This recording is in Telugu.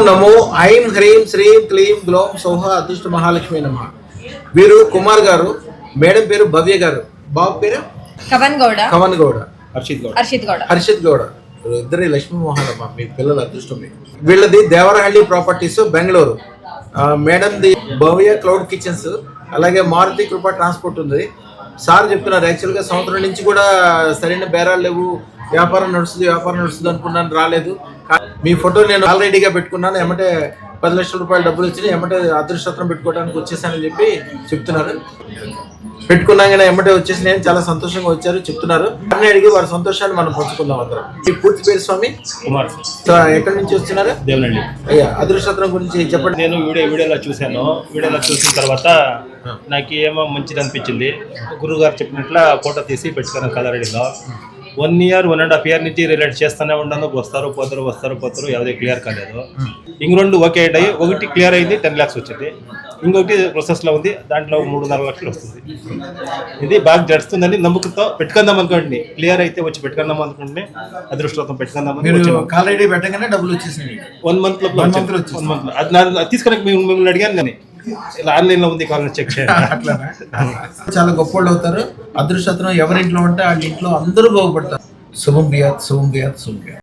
నమో ఐం హ్రీం శ్రీం క్లీం గ్లోం సౌహ అదృష్ట మహాలక్ష్మి నమః. వీరు కుమార్ గారు, మేడం పేరు భవ్య గారు, బాబు పేరు కవన్ గౌడ, హర్షిత్ గౌడ. ఇద్దరి లక్ష్మీ మోహనమ్మ, మీ పిల్లల అదృష్టం. వీళ్ళది దేవరహಳ್ಳಿ ప్రాపర్టీస్, బెంగళూరు. మేడంది భవ్య క్లౌడ్ కిచెన్స్, అలాగే మారుతి కృప ట్రాన్స్పోర్ట్ ఉంది. సార్ చెప్తున్నారు యాక్చువల్గా సంవత్సరం నుంచి కూడా సరైన బేరాలు లేవు, వ్యాపారం నడుస్తుంది అనుకున్నాను, రాలేదు. మీ ఫోటో నేను ఆల్రెడీగా పెట్టుకున్నాను, ఏమంటే 10 లక్షల రూపాయలు డబ్బులు వచ్చినాయి, ఏమంటే అదృష్టం పెట్టుకోవడానికి వచ్చేసానని చెప్పి చెప్తున్నారు. పెట్టుకున్నాగానే ఏమంటే వచ్చేసి నేను చాలా సంతోషంగా వచ్చారు చెప్తున్నారు. అన్నీ అడిగి వారి సంతోషాన్ని మనం పంచుకుందాం అందరం. మీ పూర్తి పేరు స్వామి కుమార్. ఎక్కడి నుంచి వస్తున్నారు? దేవనండి. అయ్యా, అదృష్టం గురించి చెప్పండి. నేను వీడియోలో చూశాను. వీడియోలో చూసిన తర్వాత నాకు ఏమో మంచిది అనిపించింది. గురువు గారు చెప్పినట్ల ఫోటో తీసి పెట్టుకున్నాను కలరెడీలో. 1 year 1.5 year నుంచి రిలేట్ చేస్తూనే ఉన్నాను. వస్తారు పోతారు, ಯಾವುದೇ క్లియర్ కాలేదు. ఇంక 2 ఓకే అయ్యాయి. ఒకటి క్లియర్ అయింది, 10 lakhs వచ్చింది. ఇంకొకటి ప్రాసెస్లో ఉంది, దాంట్లో 3.5 లక్షలు వస్తుంది. ఇది బాగా జడుస్తుందని నమ్మకంతో పెట్టుకుందాం అనుకోండి. క్లియర్ అయితే వచ్చి పెట్టుకుందాం అనుకోండి. అదృష్టం పెట్టుకుందాం. ఆల్రెడీ పెట్టగానే డబ్బులు వచ్చేసింది. 1 month లోపల 1 month. అది తీసుకుని మిమ్మల్ని అడిగాను కానీ ఇలా ఆన్లైన్ లో ఉంది, కావాలని చెక్ చేయండి. అట్లా చాలా గొప్పోళ్ళు అవుతారు. అదృష్టం ఎవరింట్లో ఉంటే వాళ్ళ ఇంట్లో అందరూ బాగుపడతారు. శుభం బియాత్.